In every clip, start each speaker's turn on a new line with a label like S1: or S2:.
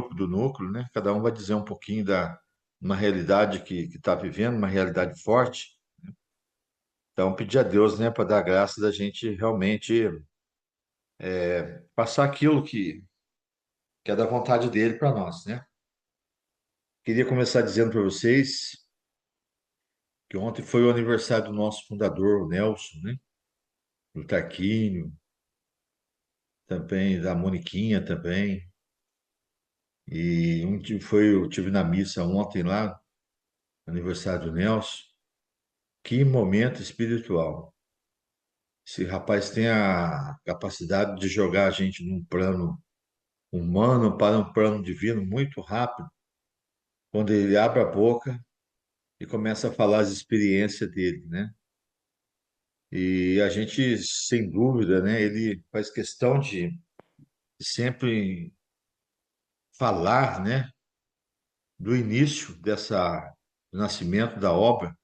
S1: grupo do núcleo, né? Cada um vai dizer um pouquinho da uma realidade que está vivendo, uma realidade forte. Então, pedir a Deus, né, para dar graça da gente realmente passar aquilo que é da vontade dele para nós, né? Queria começar dizendo para vocês que ontem foi o aniversário do nosso fundador, o Nelson, né? Do Tarquínio, também da Moniquinha também. E eu tive na missa ontem lá, aniversário do Nelson. Que momento espiritual. Esse rapaz tem a capacidade de jogar a gente num plano humano para um plano divino muito rápido, quando ele abre a boca e começa a falar as experiências dele, né? E a gente, sem dúvida, né, ele faz questão de sempre falar, né, do início do nascimento da obra,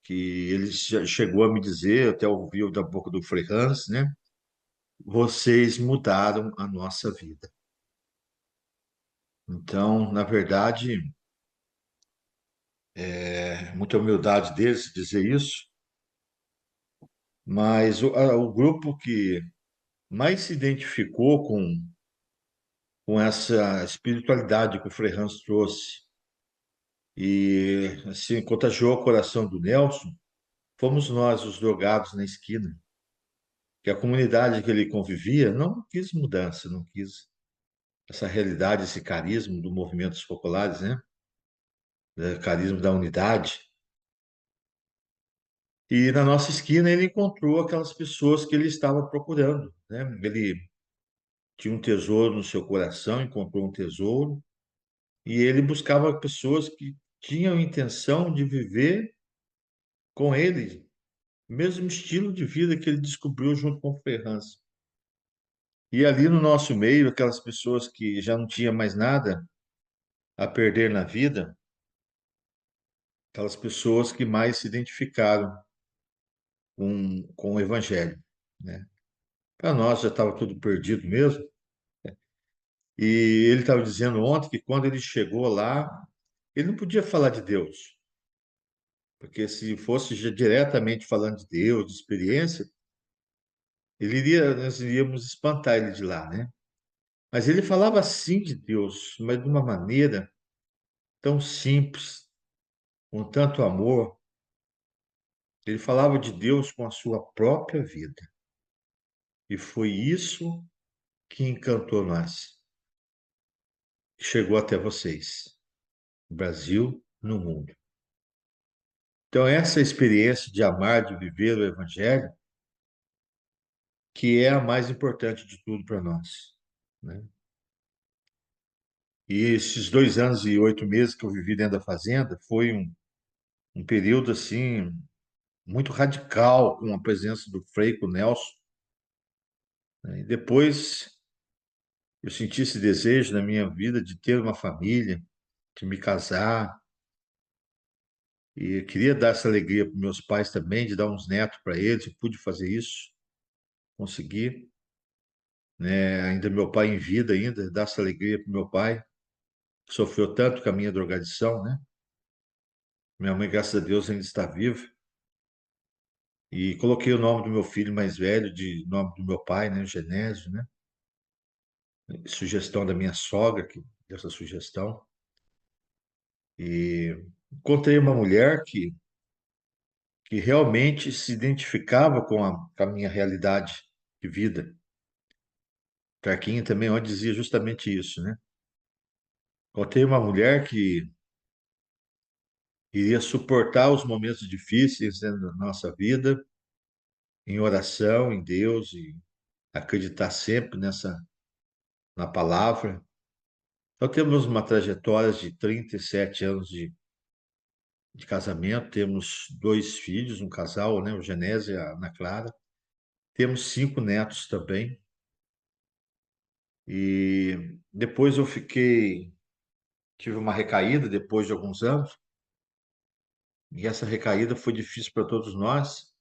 S1: que ele chegou a me dizer, até ouviu da boca do Frei Hans, né? Vocês mudaram a nossa vida. Então, na verdade, é muita humildade deles dizer isso, mas o grupo que mais se identificou com essa espiritualidade que o Frei Hans trouxe e assim, contagiou o coração do Nelson, fomos nós, os drogados na esquina, que a comunidade que ele convivia não quis mudança, não quis essa realidade, esse carisma do movimento dos populares, né? Carisma da unidade. E na nossa esquina ele encontrou aquelas pessoas que ele estava procurando, né? Ele tinha um tesouro no seu coração, encontrou um tesouro, e ele buscava pessoas que tinham intenção de viver com ele, o mesmo estilo de vida que ele descobriu junto com o Ferraz. E ali no nosso meio, aquelas pessoas que já não tinham mais nada a perder na vida, aquelas pessoas que mais se identificaram com o Evangelho, né? Para nós já estava tudo perdido mesmo. E ele estava dizendo ontem que quando ele chegou lá, ele não podia falar de Deus, porque se fosse já diretamente falando de Deus, de experiência, nós iríamos espantar ele de lá, né? Mas ele falava assim de Deus, mas de uma maneira tão simples, com tanto amor. Ele falava de Deus com a sua própria vida. E foi isso que encantou nós. Chegou até vocês, no Brasil, no mundo. Então, essa experiência de amar, de viver o Evangelho, que é a mais importante de tudo para nós, né? E esses 2 anos e 8 meses que eu vivi dentro da fazenda foi um período assim muito radical com a presença do Frei, com o Nelson, né? E depois eu senti esse desejo na minha vida de ter uma família, de me casar, e eu queria dar essa alegria para meus pais também, de dar uns netos para eles. Eu pude fazer isso, consegui, né? Ainda meu pai em vida ainda, dar essa alegria para meu pai, que sofreu tanto com a minha drogadição, né? Minha mãe, graças a Deus, ainda está viva. E coloquei o nome do meu filho mais velho de nome do meu pai, né? Genésio, né? Sugestão da minha sogra, que deu essa sugestão. E encontrei uma mulher que realmente se identificava com a minha realidade de vida. Carquinha também onde dizia justamente isso, né? Encontrei uma mulher que iria suportar os momentos difíceis, né, da nossa vida, em oração, em Deus, e acreditar sempre na palavra. Então, temos uma trajetória de 37 anos de casamento, temos 2 filhos, um casal, né, o Genésio e a Ana Clara. Temos 5 netos também. E depois tive uma recaída depois de alguns anos, e essa recaída foi difícil para todos nós.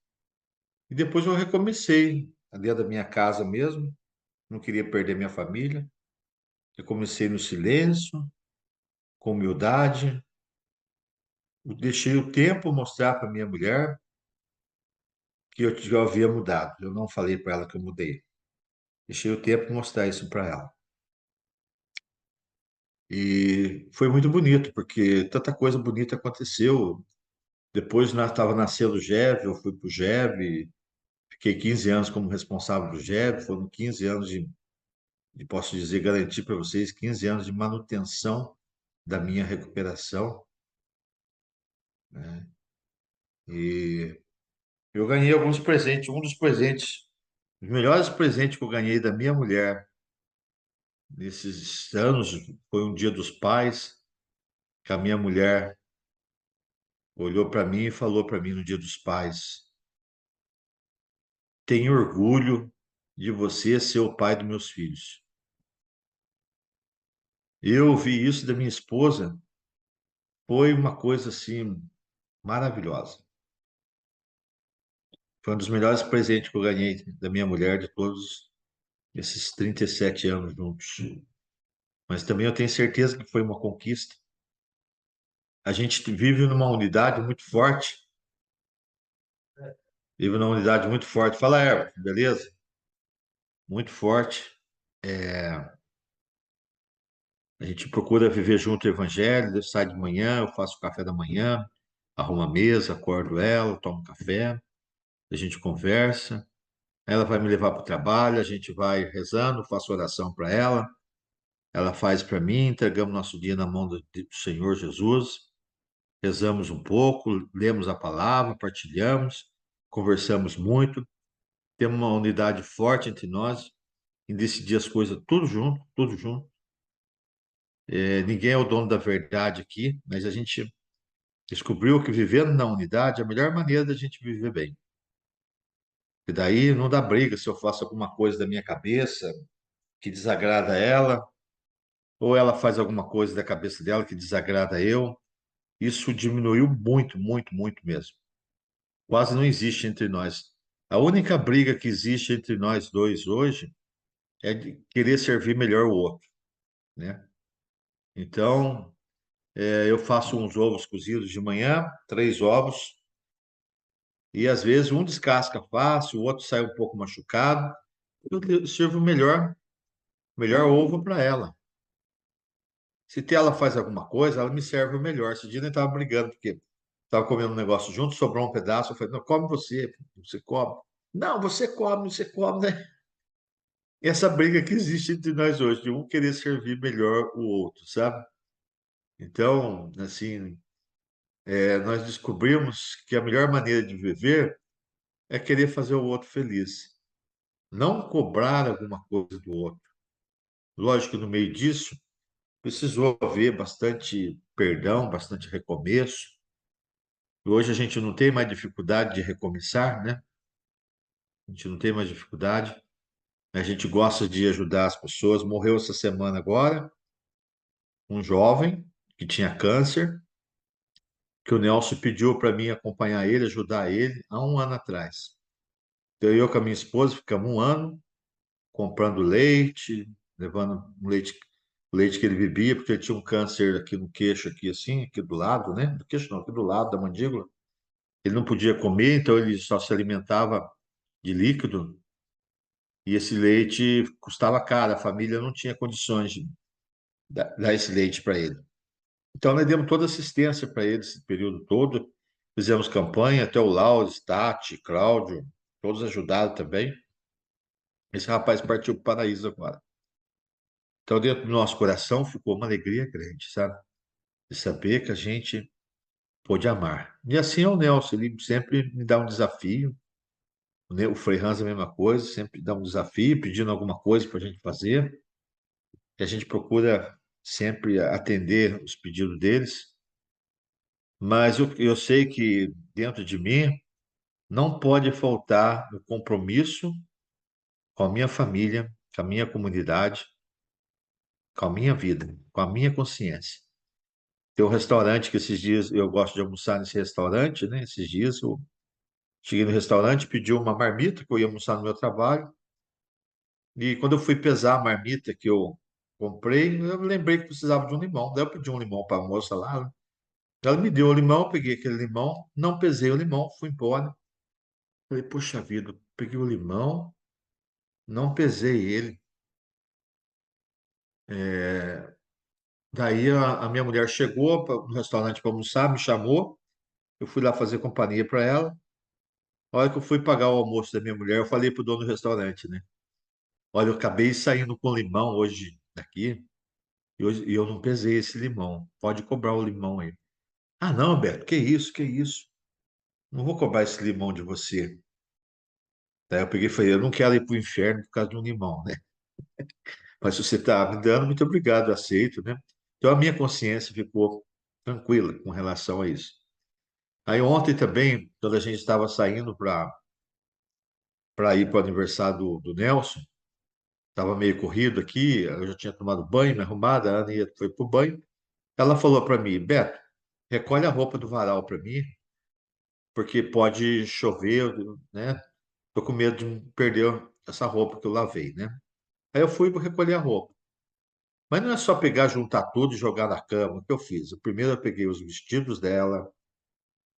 S1: E depois eu recomecei, dentro da minha casa mesmo, não queria perder minha família. Eu comecei no silêncio, com humildade. Eu deixei o tempo mostrar para minha mulher que eu já havia mudado. Eu não falei para ela que eu mudei. Deixei o tempo mostrar isso para ela. E foi muito bonito, porque tanta coisa bonita aconteceu. Depois nós estava nascendo o GEV, eu fui para o GEV, fiquei 15 anos como responsável do GEV, foram 15 anos posso dizer, garantir para vocês, 15 anos de manutenção da minha recuperação, né? E eu ganhei alguns presentes. Um dos presentes, os melhores presentes que eu ganhei da minha mulher nesses anos foi um Dia dos Pais, que a minha mulher olhou para mim e falou para mim no Dia dos Pais: tenho orgulho de você ser o pai dos meus filhos. Eu ouvi isso da minha esposa, foi uma coisa assim maravilhosa. Foi um dos melhores presentes que eu ganhei da minha mulher de todos esses 37 anos juntos. Mas também eu tenho certeza que foi uma conquista. A gente vive numa unidade muito forte, vive numa unidade muito forte. Fala, Erva, beleza? Muito forte. A gente procura viver junto o evangelho, eu saio de manhã, eu faço o café da manhã, arrumo a mesa, acordo ela, tomo café, a gente conversa. Ela vai me levar para o trabalho, a gente vai rezando, faço oração para ela, ela faz para mim, entregamos nosso dia na mão do Senhor Jesus, rezamos um pouco, lemos a palavra, partilhamos, conversamos muito, temos uma unidade forte entre nós em decidir as coisas tudo junto, tudo junto. Ninguém é o dono da verdade aqui, mas a gente descobriu que vivendo na unidade é a melhor maneira da gente viver bem. E daí não dá briga se eu faço alguma coisa da minha cabeça que desagrada ela, ou ela faz alguma coisa da cabeça dela que desagrada eu. Isso diminuiu muito, muito, muito mesmo. Quase não existe entre nós. A única briga que existe entre nós dois hoje é de querer servir melhor o outro, né? Então, eu faço uns ovos cozidos de manhã, 3 ovos, e às vezes um descasca fácil, o outro sai um pouco machucado. Eu sirvo o melhor ovo para ela. Se ela faz alguma coisa, ela me serve o melhor. Esse dia a gente estava brigando, porque estava comendo um negócio junto, sobrou um pedaço. Eu falei, não, come você, você come. Não, você come, né? Essa briga que existe entre nós hoje, de um querer servir melhor o outro, sabe? Então, assim, nós descobrimos que a melhor maneira de viver é querer fazer o outro feliz, não cobrar alguma coisa do outro. Lógico que no meio disso, precisou haver bastante perdão, bastante recomeço. Hoje a gente não tem mais dificuldade de recomeçar, né? A gente não tem mais dificuldade. A gente gosta de ajudar as pessoas. Morreu essa semana agora um jovem que tinha câncer, que o Nelson pediu para mim acompanhar ele, ajudar ele, há um ano atrás. Então, eu com a minha esposa ficamos um ano comprando leite, levando o leite que ele bebia, porque ele tinha um câncer aqui no queixo, aqui assim, aqui do lado, né? Do queixo não, aqui do lado da mandíbula. Ele não podia comer, então ele só se alimentava de líquido, e esse leite custava caro, a família não tinha condições de dar esse leite para ele. Então, nós demos toda assistência para ele esse período todo. Fizemos campanha, até o Lauro, Stati, Cláudio, todos ajudaram também. Esse rapaz partiu para o paraíso agora. Então, dentro do nosso coração ficou uma alegria grande, sabe? De saber que a gente pôde amar. E assim é o Nelson, ele sempre me dá um desafio. O Frei Hans é a mesma coisa, sempre dá um desafio, pedindo alguma coisa para a gente fazer. E a gente procura sempre atender os pedidos deles. Mas eu sei que dentro de mim não pode faltar o compromisso com a minha família, com a minha comunidade, com a minha vida, com a minha consciência. Tem um restaurante que esses dias eu gosto de almoçar nesse restaurante, né? Esses dias eu cheguei no restaurante, pedi uma marmita que eu ia almoçar no meu trabalho. E quando eu fui pesar a marmita que eu comprei, eu lembrei que precisava de um limão. Daí eu pedi um limão para a moça lá, né? Ela me deu o limão, eu peguei aquele limão, não pesei o limão, fui embora. Falei, poxa vida, peguei o limão, não pesei ele. Daí a minha mulher chegou no restaurante para almoçar, me chamou, eu fui lá fazer companhia para ela. A hora que eu fui pagar o almoço da minha mulher, eu falei pro dono do restaurante, né? Olha, eu acabei saindo com limão hoje daqui e eu não pesei esse limão. Pode cobrar o limão aí. Ah, não, Beto, que isso, que isso? Não vou cobrar esse limão de você. Daí eu peguei e falei, eu não quero ir pro inferno por causa de um limão, né? Mas se você está me dando, muito obrigado, eu aceito, né? Então a minha consciência ficou tranquila com relação a isso. Aí ontem também, quando a gente estava saindo para ir para o aniversário do Nelson, estava meio corrido aqui, eu já tinha tomado banho, me arrumada, a Ana foi para o banho. Ela falou para mim, Beto, recolhe a roupa do varal para mim, porque pode chover, né? Tô com medo de perder essa roupa que eu lavei, né? Aí eu fui recolher a roupa. Mas não é só pegar, juntar tudo e jogar na cama. O que eu fiz? Primeiro eu peguei os vestidos dela,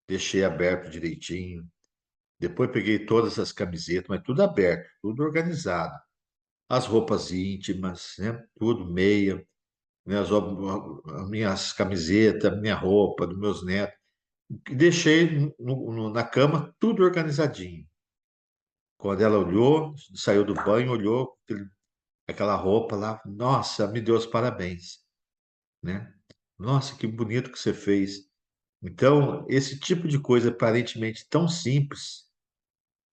S1: deixei aberto direitinho. Depois peguei todas as camisetas, mas tudo aberto, tudo organizado. As roupas íntimas, né? Tudo meia, né? As minhas camisetas, minha roupa, dos meus netos. E deixei na cama tudo organizadinho. Quando ela olhou, saiu do banho, olhou aquela roupa lá, nossa, me deu os parabéns, né? Nossa, que bonito que você fez. Então, esse tipo de coisa aparentemente tão simples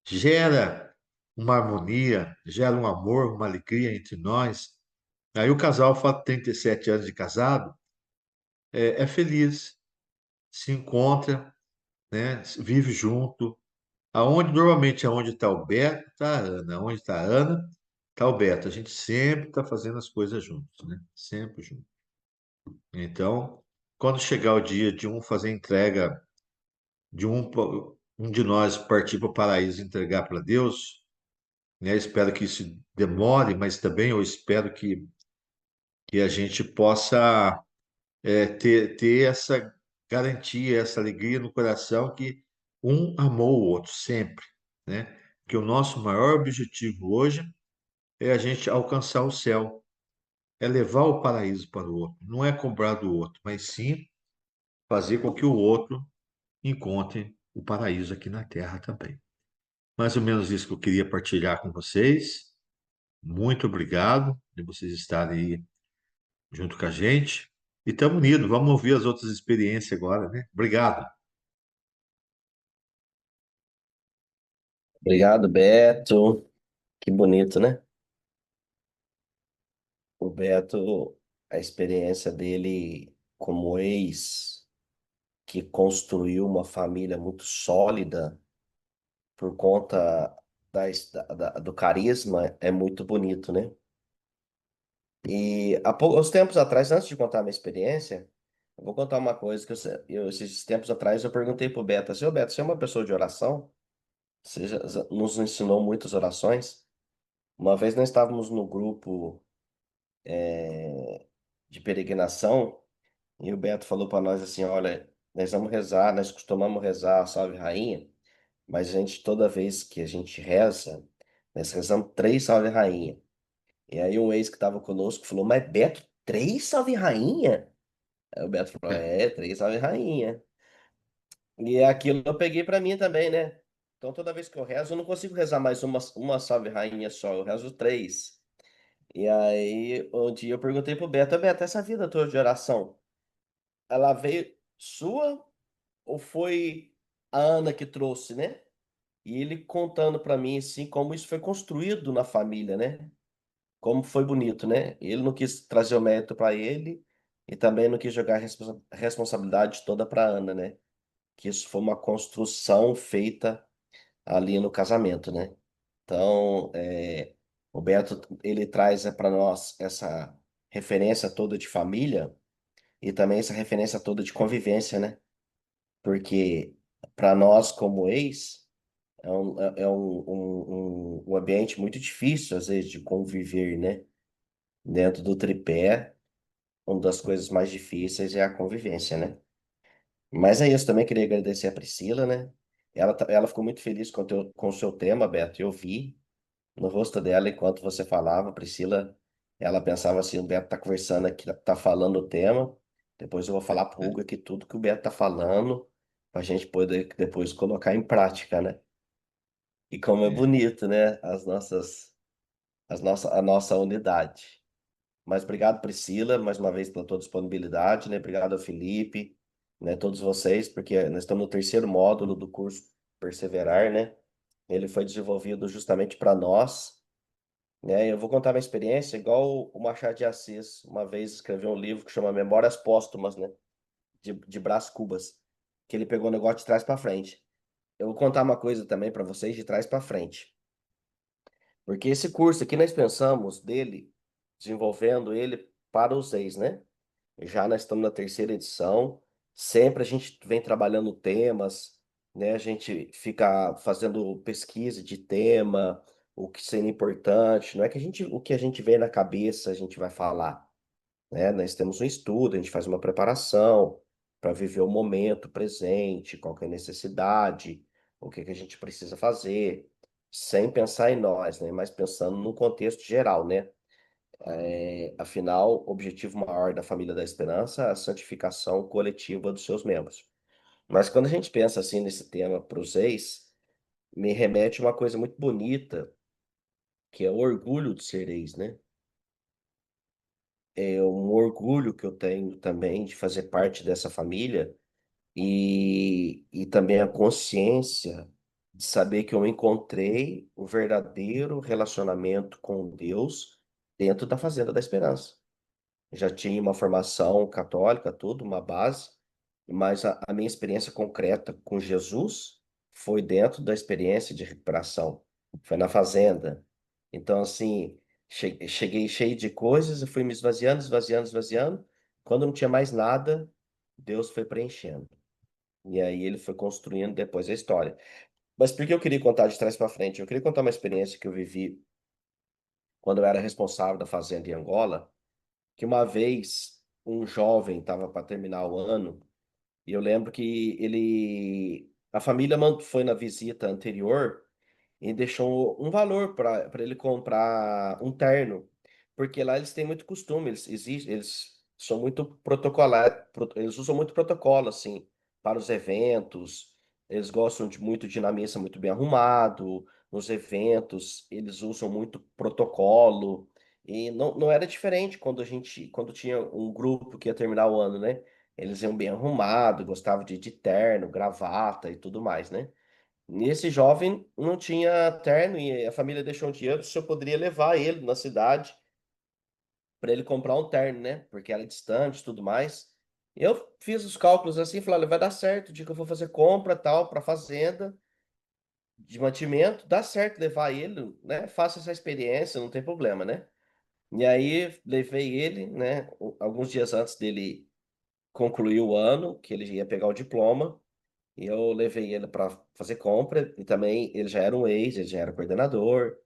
S1: gera uma harmonia, gera um amor, uma alegria entre nós. Aí o casal faz 37 anos de casado, é feliz, se encontra, né? Vive junto. Aonde normalmente aonde está o Beto, está a Ana. Onde está a Ana, está o Beto. A gente sempre está fazendo as coisas juntos, né? Sempre juntos. Então, quando chegar o dia de um fazer entrega, de um de nós partir para o paraíso e entregar para Deus, né? Espero que isso demore, mas também eu espero que a gente possa ter essa garantia, essa alegria no coração que um amou o outro sempre, né? Que o nosso maior objetivo hoje é a gente alcançar o céu, é levar o paraíso para o outro, não é cobrar do outro, mas sim fazer com que o outro encontre o paraíso aqui na Terra também. Mais ou menos isso que eu queria partilhar com vocês. Muito obrigado de vocês estarem aí junto com a gente. E estamos unidos, vamos ouvir as outras experiências agora, né? Obrigado.
S2: Obrigado, Beto. Que bonito, né? O Beto, a experiência dele como ex, que construiu uma família muito sólida por conta do carisma, é muito bonito, né? E uns tempos atrás, antes de contar a minha experiência, eu vou contar uma coisa que esses tempos atrás eu perguntei pro Beto assim, ô Beto, você é uma pessoa de oração? Você já nos ensinou muitas orações? Uma vez nós estávamos no grupo de peregrinação, e o Beto falou para nós assim: olha, nós vamos rezar, nós costumamos rezar a Salve Rainha, mas a gente, toda vez que a gente reza, nós rezamos três Salve Rainha. E aí um ex que estava conosco falou: mas Beto, três Salve Rainha? Aí o Beto falou: é, três Salve Rainha. E aquilo eu peguei para mim também, né? Então toda vez que eu rezo, eu não consigo rezar mais uma Salve Rainha só, eu rezo três. E aí, um dia eu perguntei pro Beto: Beto, essa vida toda de oração, ela veio sua ou foi a Ana que trouxe, né? E ele contando para mim assim como isso foi construído na família, né? Como foi bonito, né? Ele não quis trazer o mérito para ele e também não quis jogar a responsabilidade toda para Ana, né? Que isso foi uma construção feita ali no casamento, né? Então, o Beto ele traz para nós essa referência toda de família e também essa referência toda de convivência, né? Porque para nós como ex é um ambiente muito difícil às vezes de conviver, né? dentro do tripé, uma das coisas mais difíceis é a convivência, né? Mas é isso, também queria agradecer a Priscila, né? Ela ficou muito feliz com o seu tema, Beto. Eu vi no rosto dela enquanto você falava, Priscila, ela pensava assim, o Beto tá conversando aqui, tá falando o tema, depois eu vou falar pro Hugo aqui tudo que o Beto tá falando, pra gente poder depois colocar em prática, né? E como é
S1: É,
S2: bonito, né? A nossa unidade. Mas obrigado, Priscila, mais uma vez pela tua disponibilidade, né? Obrigado ao Felipe, né? Todos vocês, porque nós estamos no terceiro módulo do curso Perseverar, né? Ele foi desenvolvido justamente para nós, né? Eu vou contar minha experiência, igual o Machado de Assis, uma vez escreveu um livro que chama Memórias Póstumas, né? De Brás Cubas, que ele pegou o negócio de trás para frente. Eu vou contar uma coisa também para vocês de trás para frente. Porque esse curso aqui nós pensamos dele, desenvolvendo ele para os ex, né? Já nós estamos na terceira edição. Sempre a gente vem trabalhando temas, né? A gente fica fazendo pesquisa de tema, o que seria importante. Não é que o que a gente vê na cabeça a gente vai falar, né? Nós temos um estudo, a gente faz uma preparação para viver o momento presente, qual que é a necessidade, o que que a gente precisa fazer, sem pensar em nós, né? Mas pensando no contexto geral, né? Afinal, o objetivo maior da família da Esperança é a santificação coletiva dos seus membros. Mas quando a gente pensa assim nesse tema para os ex, me remete a uma coisa muito bonita, que é o orgulho de ser ex, né? É um orgulho que eu tenho também de fazer parte dessa família e também a consciência de saber que eu encontrei o verdadeiro relacionamento com Deus dentro da Fazenda da Esperança. Já tinha uma formação católica, tudo, uma base, mas a minha experiência concreta com Jesus foi dentro da experiência de recuperação, foi na fazenda. Então, assim, cheguei cheio de coisas, eu fui me esvaziando, esvaziando, esvaziando. Quando não tinha mais nada, Deus foi preenchendo. E aí ele foi construindo depois a história. Mas por que eu queria contar de trás para frente? Eu queria contar uma experiência que eu vivi quando eu era responsável da fazenda em Angola, que uma vez um jovem estava para terminar o ano, e eu lembro que a família foi na visita anterior e deixou um valor para ele comprar um terno, porque lá eles têm muito costume, eles são muito protocolar, eles usam muito protocolo assim para os eventos, eles gostam muito de ir na missa muito bem arrumado, nos eventos eles usam muito protocolo. E não era diferente quando tinha um grupo que ia terminar o ano, né? Eles iam bem arrumados, gostavam de terno, gravata e tudo mais, né? E esse jovem não tinha terno e a família deixou um dinheiro se eu poderia levar ele na cidade para ele comprar um terno, né? Porque era distante e tudo mais. Eu fiz os cálculos assim, falei, olha, vai dar certo, o dia que eu vou fazer compra tal para fazenda de mantimento, dá certo levar ele, né? Faça essa experiência, não tem problema, né? E aí levei ele, né? Alguns dias antes dele concluir o ano, que ele ia pegar o diploma. E eu levei ele para fazer compra e também ele já era um ex, ele já era coordenador,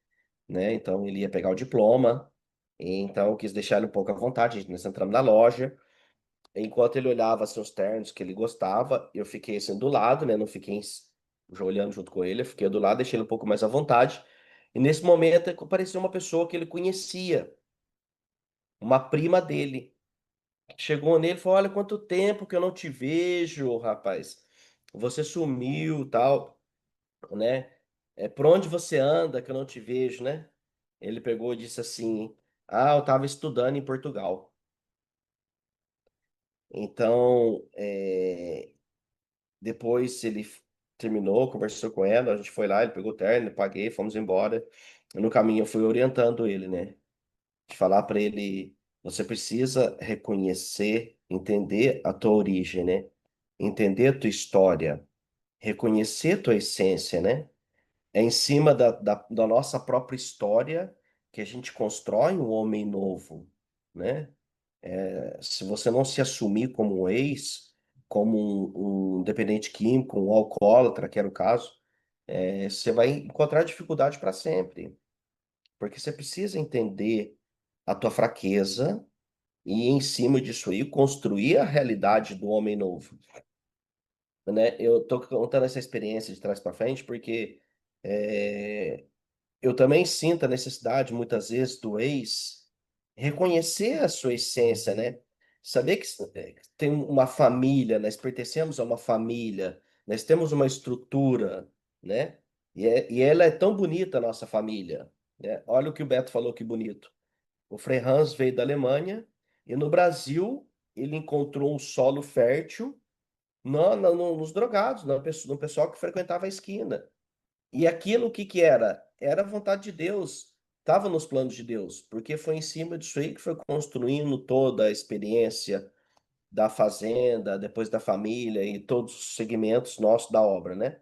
S2: né? Então ele ia pegar o diploma. E então eu quis deixar ele um pouco à vontade. Nós entramos na loja. Enquanto ele olhava assim, os ternos que ele gostava, eu fiquei assim do lado, né? Não fiquei já olhando junto com ele, eu fiquei do lado, deixei ele um pouco mais à vontade. E nesse momento apareceu uma pessoa que ele conhecia, uma prima dele. Chegou nele e falou: Olha, quanto tempo que eu não te vejo, rapaz. Você sumiu, tal, né? Por onde você anda que eu não te vejo, né? Ele pegou e disse assim: Ah, eu estava estudando em Portugal. Então, depois ele terminou, conversou com ela, a gente foi lá, ele pegou o terno, eu paguei, fomos embora. E no caminho eu fui orientando ele, né? De falar para ele: você precisa reconhecer, entender a tua origem, né? Entender a tua história, reconhecer a tua essência, né? É em cima da nossa própria história que a gente constrói um homem novo, né? Se você não se assumir como um ex, como um dependente químico, um alcoólatra, que era o caso, você vai encontrar dificuldade para sempre, porque você precisa entender. a tua fraqueza e, em cima disso aí, construir a realidade do homem novo, né? Eu tô contando essa experiência de trás para frente porque é, eu também sinto a necessidade, muitas vezes, do ex reconhecer a sua essência, né? Saber que tem uma família, nós pertencemos a uma família, nós temos uma estrutura, né? E ela é tão bonita, a nossa família, né? Olha o que o Beto falou, que bonito. O Frei Hans veio da Alemanha e no Brasil ele encontrou um solo fértil nos drogados, no pessoal que frequentava a esquina. E aquilo, o que que era? Era a vontade de Deus, estava nos planos de Deus, porque foi em cima disso aí que foi construindo toda a experiência da fazenda, depois da família e todos os segmentos nossos da obra, né?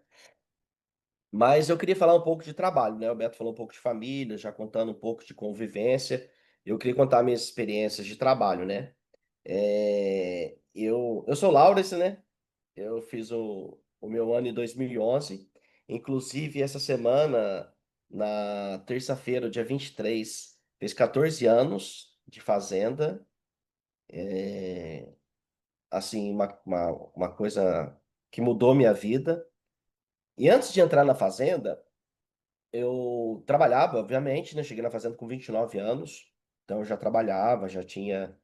S2: Mas eu queria falar um pouco de trabalho, né? O Beto falou um pouco de família, já contando um pouco de convivência. Eu queria contar minhas experiências de trabalho, né? Eu sou Laurence, né? Eu fiz o meu ano em 2011. Inclusive, essa semana, na terça-feira, dia 23, fez 14 anos de fazenda. É, assim, uma coisa que mudou minha vida. E antes de entrar na fazenda, eu trabalhava, obviamente, né? Cheguei na fazenda com 29 anos. Então, eu já trabalhava, já tinha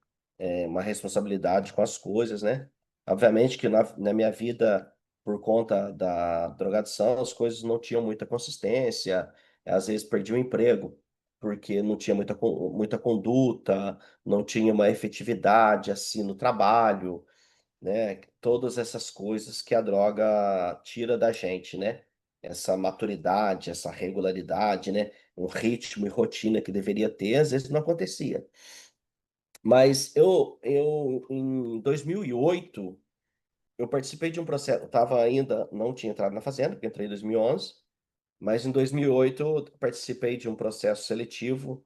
S2: uma responsabilidade com as coisas, né? Obviamente que na minha vida, por conta da drogadição, as coisas não tinham muita consistência, às vezes perdi o emprego, porque não tinha muita conduta, não tinha uma efetividade assim no trabalho, né? Todas essas coisas que a droga tira da gente, né? Essa maturidade, essa regularidade, né? Um ritmo e rotina que deveria ter, às vezes não acontecia. Mas eu em 2008, eu participei de um processo, eu tava ainda, não tinha entrado na fazenda, porque entrei em 2011, mas em 2008 eu participei de um processo seletivo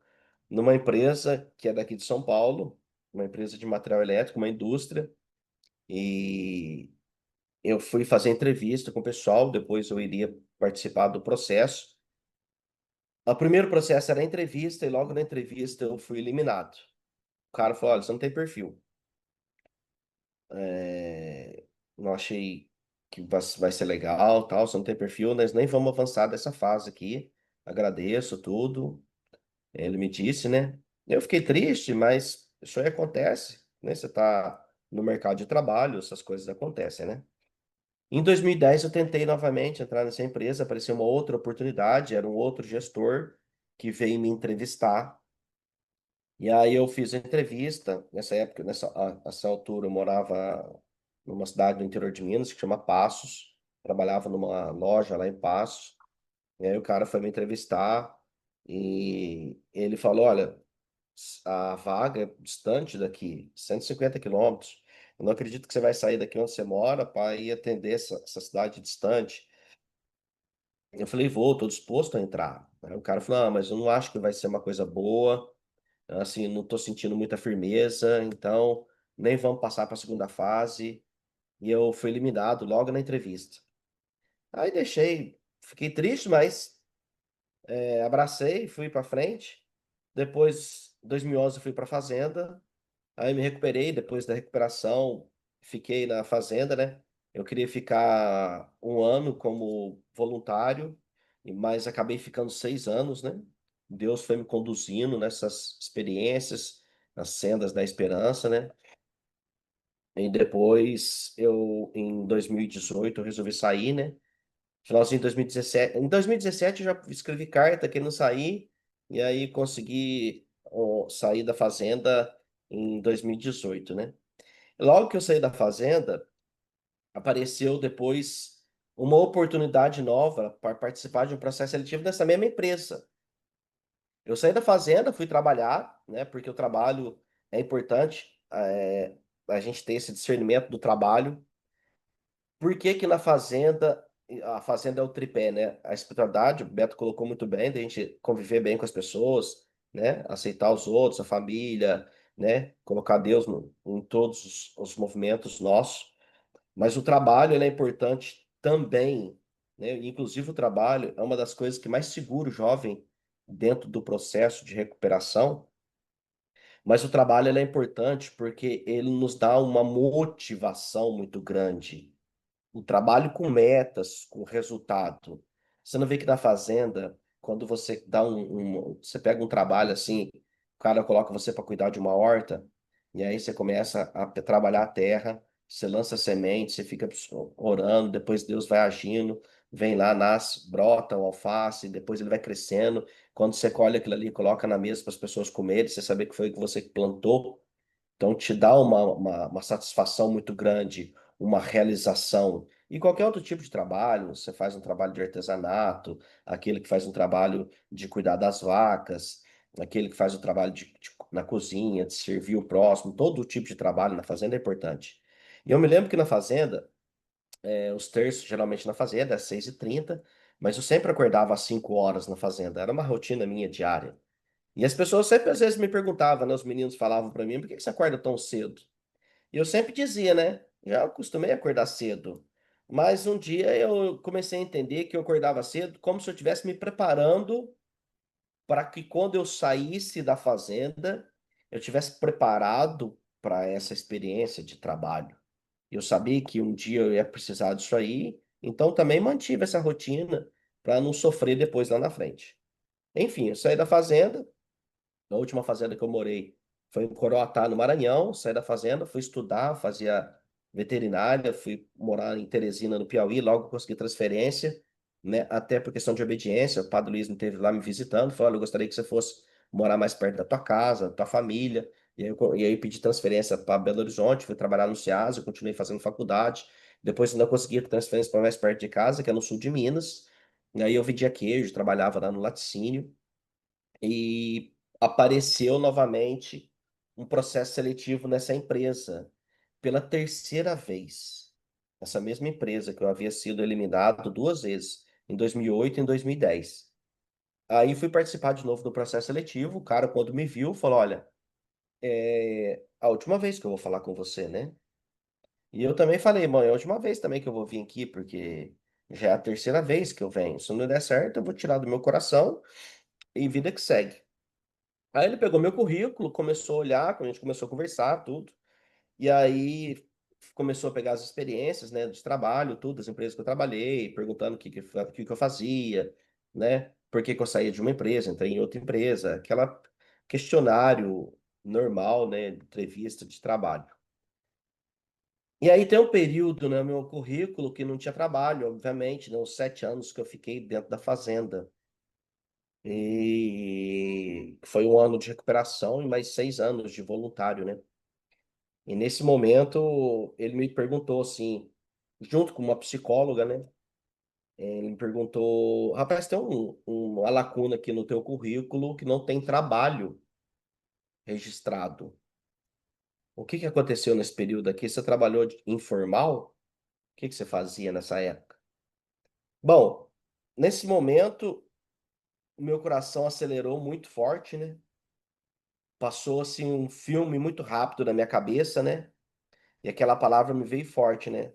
S2: numa empresa que é daqui de São Paulo, uma empresa de material elétrico, uma indústria, e eu fui fazer entrevista com o pessoal, depois eu iria participar do processo. O primeiro processo era a entrevista, e logo na entrevista eu fui eliminado. O cara falou: olha, você não tem perfil. Não achei que vai ser legal, tal, você não tem perfil, nós nem vamos avançar dessa fase aqui. Agradeço tudo. Ele me disse, né? Eu fiquei triste, mas isso aí acontece, né? Você tá no mercado de trabalho, essas coisas acontecem, né? Em 2010 eu tentei novamente entrar nessa empresa, apareceu uma outra oportunidade, era um outro gestor que veio me entrevistar. E aí eu fiz a entrevista, nessa época, nessa altura eu morava numa cidade do interior de Minas que chama Passos, trabalhava numa loja lá em Passos, e aí o cara foi me entrevistar e ele falou, olha, a vaga é distante daqui, 150 quilômetros, eu não acredito que você vai sair daqui onde você mora para ir atender essa cidade distante. Eu falei, vou, estou disposto a entrar. Aí o cara falou, ah, mas eu não acho que vai ser uma coisa boa, assim, não estou sentindo muita firmeza, então nem vamos passar para a segunda fase. E eu fui eliminado logo na entrevista. Aí deixei, fiquei triste, mas abracei, fui para frente. Depois, em 2011, fui para a fazenda. Aí me recuperei. Depois da recuperação, fiquei na fazenda, né? Eu queria ficar um ano como voluntário, mas acabei ficando 6 anos, né? Deus foi me conduzindo nessas experiências, nas sendas da esperança, né? E depois em 2018, eu resolvi sair, né? Finalzinho de 2017. Em 2017 eu já escrevi carta querendo sair, e aí consegui sair da fazenda em 2018, né? Logo que eu saí da fazenda, apareceu depois uma oportunidade nova para participar de um processo seletivo nessa mesma empresa. Eu saí da fazenda, fui trabalhar, né? Porque o trabalho é importante, a gente ter esse discernimento do trabalho. Por que que na fazenda, a fazenda é o tripé, né? A espiritualidade, o Beto colocou muito bem, da gente conviver bem com as pessoas, né? Aceitar os outros, a família, né? Colocar Deus em todos os movimentos nossos. Mas o trabalho, ele é importante também, né? Inclusive o trabalho é uma das coisas que mais segura o jovem dentro do processo de recuperação, Mas o trabalho ele é importante porque ele nos dá uma motivação muito grande. O trabalho com metas, com resultado. Você não vê que na fazenda, quando você dá você pega um trabalho assim, o cara coloca você para cuidar de uma horta, e aí você começa a trabalhar a terra, você lança semente, você fica orando, depois Deus vai agindo, vem lá, nasce, brota o alface, depois ele vai crescendo. Quando você colhe aquilo ali, coloca na mesa para as pessoas comerem, você saber que foi o que você plantou. Então, te dá uma satisfação muito grande, uma realização. E qualquer outro tipo de trabalho, você faz um trabalho de artesanato, aquele que faz um trabalho de cuidar das vacas, aquele que faz o trabalho na cozinha, de servir o próximo, todo tipo de trabalho na fazenda é importante. E eu me lembro que na fazenda, os terços geralmente na fazenda é 6h30, mas eu sempre acordava às 5 horas na fazenda, era uma rotina minha diária. E as pessoas sempre às vezes me perguntavam, né? Os meninos falavam para mim, por que que você acorda tão cedo? E eu sempre dizia, né? Já acostumei a acordar cedo. Mas um dia eu comecei a entender que eu acordava cedo como se eu estivesse me preparando para que quando eu saísse da fazenda, eu tivesse preparado para essa experiência de trabalho. Eu sabia que um dia eu ia precisar disso aí, então também mantive essa rotina para não sofrer depois lá na frente. Enfim, eu saí da fazenda. A última fazenda que eu morei foi em Coroatá, no Maranhão. Saí da fazenda, fui estudar, fazia veterinária, fui morar em Teresina, no Piauí. Logo consegui transferência, né? Até por questão de obediência. O Padre Luiz me teve lá me visitando. Falou: olha, eu gostaria que você fosse morar mais perto da tua casa, da tua família. E aí eu pedi transferência para Belo Horizonte, fui trabalhar no SEAS, eu continuei fazendo faculdade. Depois ainda consegui transferência para mais perto de casa, que é no sul de Minas. E aí eu vendia queijo, trabalhava lá no laticínio e apareceu novamente um processo seletivo nessa empresa pela terceira vez. Essa mesma empresa que eu havia sido eliminado duas vezes, em 2008 e em 2010. Aí fui participar de novo do processo seletivo. O cara, quando me viu, falou: olha, é a última vez que eu vou falar com você, né? E eu também falei: mãe, é a última vez também que eu vou vir aqui, porque já é a terceira vez que eu venho. Se não der certo, eu vou tirar do meu coração e vida que segue. Aí ele pegou meu currículo, começou a olhar, a gente começou a conversar, tudo. E aí começou a pegar as experiências, né, de trabalho, tudo, as empresas que eu trabalhei, perguntando o que que eu fazia, né? Por que que eu saía de uma empresa, entrei em outra empresa, aquela questionário normal, né, de entrevista de trabalho. E aí tem um período, né, no meu currículo que não tinha trabalho, obviamente, né, os 7 anos que eu fiquei dentro da fazenda. E foi um ano de recuperação e mais 6 anos de voluntário, né? E nesse momento ele me perguntou assim, junto com uma psicóloga, né? Ele me perguntou, rapaz, tem uma lacuna aqui no teu currículo que não tem trabalho registrado. O que que aconteceu nesse período aqui? Você trabalhou informal? O que que você fazia nessa época? Bom, nesse momento o meu coração acelerou muito forte, né? Passou assim um filme muito rápido na minha cabeça, né? E aquela palavra me veio forte, né?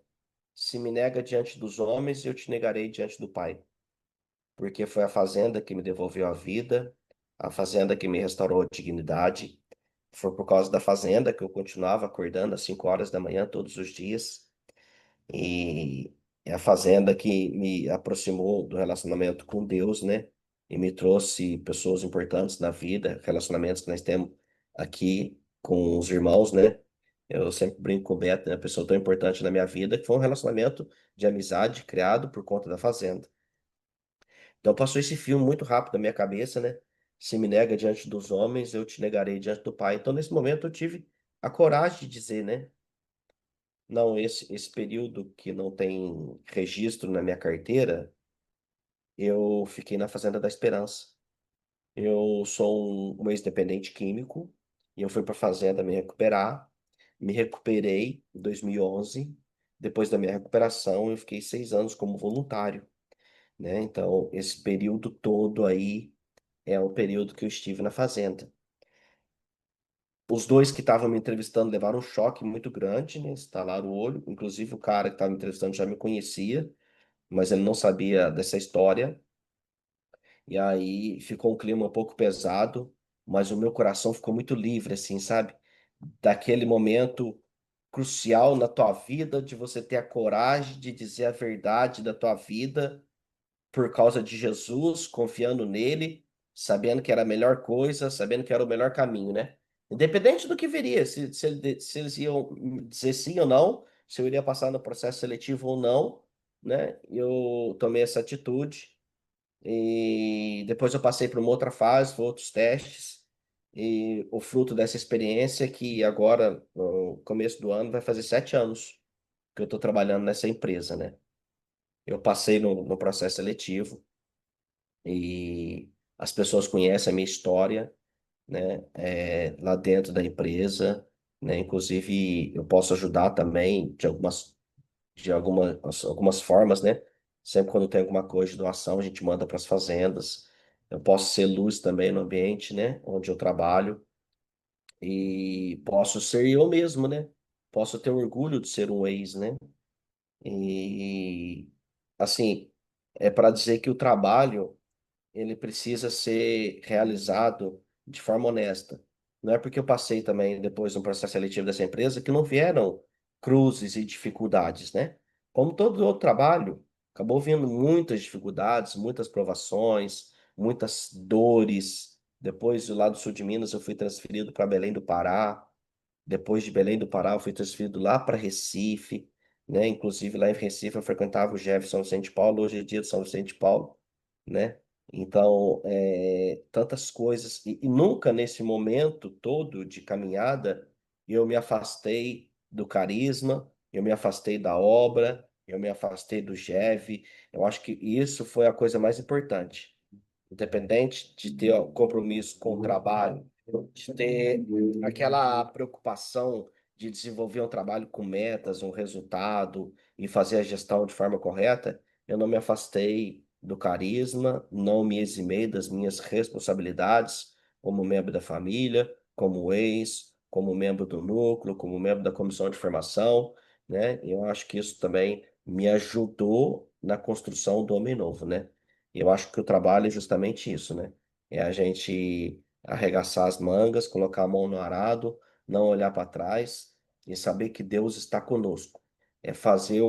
S2: Se me nega diante dos homens, eu te negarei diante do Pai. Porque foi a fazenda que me devolveu a vida, a fazenda que me restaurou a dignidade. Foi por causa da fazenda que eu continuava acordando às 5 horas da manhã todos os dias. E é a fazenda que me aproximou do relacionamento com Deus, né? E me trouxe pessoas importantes na vida, relacionamentos que nós temos aqui com os irmãos, né? Eu sempre brinco com o Beto, né? Uma pessoa tão importante na minha vida, que foi um relacionamento de amizade criado por conta da fazenda. Então passou esse filme muito rápido na minha cabeça, né? Se me nega diante dos homens, eu te negarei diante do Pai. Então, nesse momento, eu tive a coragem de dizer, né? Não, esse período que não tem registro na minha carteira, eu fiquei na Fazenda da Esperança. Eu sou um ex-dependente químico e eu fui para a fazenda me recuperar. Me recuperei em 2011. Depois da minha recuperação, eu fiquei 6 anos como voluntário, né? Então, esse período todo aí é o período que eu estive na fazenda. Os dois que estavam me entrevistando levaram um choque muito grande, né? Estalaram o olho. Inclusive, o cara que estava me entrevistando já me conhecia, mas ele não sabia dessa história. E aí ficou um clima um pouco pesado. mas o meu coração ficou muito livre, assim, sabe? Daquele momento crucial na tua vida, de você ter a coragem de dizer a verdade da tua vida por causa de Jesus, confiando nele, sabendo que era a melhor coisa, sabendo que era o melhor caminho, né? Independente do que viria, se eles iam dizer sim ou não, se eu iria passar no processo seletivo ou não, né? Eu tomei essa atitude e depois eu passei por uma outra fase, por outros testes, e o fruto dessa experiência é que agora, no começo do ano, vai fazer 7 anos que eu estou trabalhando nessa empresa, né? Eu passei no processo seletivo, e as pessoas conhecem a minha história, né, lá dentro da empresa, né, inclusive eu posso ajudar também algumas formas, né, sempre quando tem alguma coisa de doação, a gente manda para as fazendas, eu posso ser luz também no ambiente, né, onde eu trabalho, e posso ser eu mesmo, né, posso ter orgulho de ser um ex, né, e, assim, é para dizer que o trabalho ele precisa ser realizado de forma honesta. Não é porque eu passei também depois no processo seletivo dessa empresa que não vieram cruzes e dificuldades, né? Como todo outro trabalho, acabou vindo muitas dificuldades, muitas provações, muitas dores. Depois, do lado sul de Minas, eu fui transferido para Belém do Pará. Depois de Belém do Pará, eu fui transferido lá para Recife, né? Inclusive, lá em Recife, eu frequentava o Jefferson Vicente de Paulo, hoje é dia de São Vicente de Paulo, né? Então, tantas coisas. E nunca nesse momento todo de caminhada eu me afastei do carisma, eu me afastei da obra, eu me afastei do GEV. Eu acho que isso foi a coisa mais importante. Independente de ter o compromisso com o trabalho, de ter aquela preocupação de desenvolver um trabalho com metas, um resultado e fazer a gestão de forma correta, eu não me afastei do carisma, não me eximei das minhas responsabilidades como membro da família, como ex, como membro do núcleo, como membro da comissão de formação, né? Eu acho que isso também me ajudou na construção do homem novo, né? Eu acho que o trabalho é justamente isso, né? É a gente arregaçar as mangas, colocar a mão no arado, não olhar para trás e saber que Deus está conosco. É fazer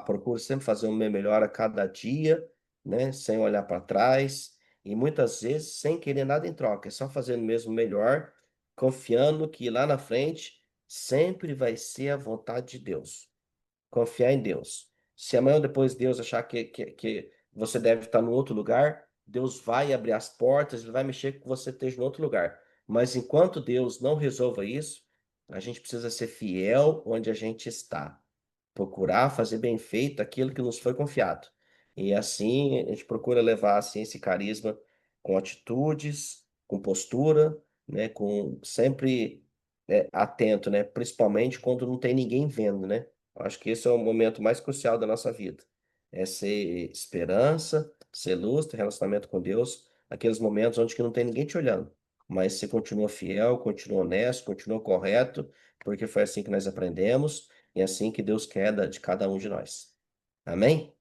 S2: procuro sempre fazer o meu melhor a cada dia, né? Sem olhar para trás e muitas vezes sem querer nada em troca, é só fazendo mesmo o melhor, confiando que lá na frente sempre vai ser a vontade de Deus. Confiar em Deus. Se amanhã ou depois Deus achar que você deve estar no outro lugar, Deus vai abrir as portas, Ele vai mexer com que você esteja no outro lugar. Mas enquanto Deus não resolva isso, a gente precisa ser fiel onde a gente está, procurar fazer bem feito aquilo que nos foi confiado. E assim a gente procura levar assim, esse carisma com atitudes, com postura, né, com sempre atento, né, principalmente quando não tem ninguém vendo, né? Eu acho que esse é o momento mais crucial da nossa vida. É ser esperança, ser luz, ter relacionamento com Deus, aqueles momentos onde que não tem ninguém te olhando, mas você continua fiel, continua honesto, continua correto, porque foi assim que nós aprendemos e é assim que Deus quer de cada um de nós. Amém?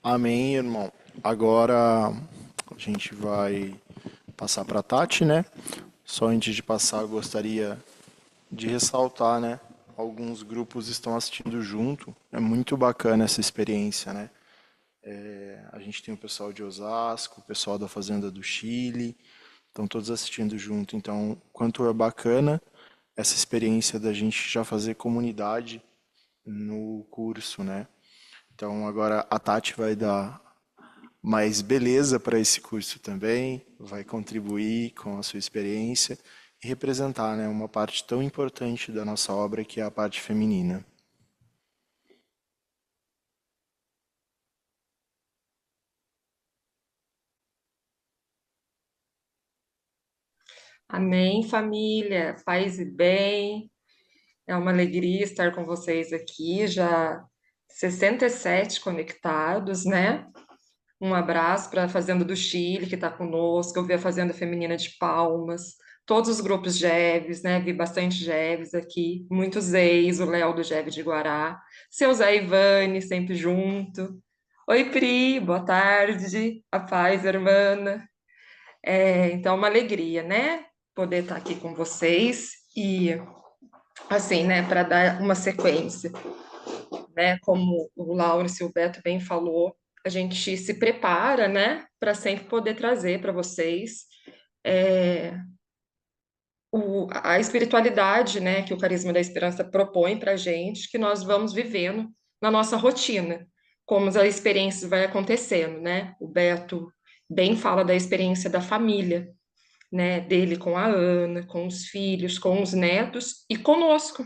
S3: Amém, irmão. Agora a gente vai passar para a Tati, né? Só antes de passar, eu gostaria de ressaltar, né? Alguns grupos estão assistindo junto. É muito bacana essa experiência, né? A gente tem o pessoal de Osasco, o pessoal da Fazenda do Chile, estão todos assistindo junto. Então, quanto é bacana essa experiência da gente já fazer comunidade no curso, né? Então, agora a Tati vai dar mais beleza para esse curso também, vai contribuir com a sua experiência e representar, né, uma parte tão importante da nossa obra que é a parte feminina.
S4: Amém, família, paz e bem. É uma alegria estar com vocês aqui, já 67 conectados, né? Um abraço para a Fazenda do Chile, que está conosco. Eu vi a Fazenda Feminina de Palmas, todos os grupos GEVs, né? Vi bastante GEVs aqui, muitos ex, o Léo do GEV de Guará, seu Zé Ivane, sempre junto. Oi, Pri, boa tarde. A paz, irmã. Então, é uma alegria, né? Poder estar aqui com vocês e, assim, né, para dar uma sequência, né? Como o Lauro e o Beto bem falou, a gente se prepara, né, para sempre poder trazer para vocês é, a espiritualidade, né, que o Carisma da Esperança propõe para a gente, que nós vamos vivendo na nossa rotina, como as experiências vai acontecendo, né? O Beto bem fala da experiência da família, né, dele com a Ana, com os filhos, com os netos e conosco,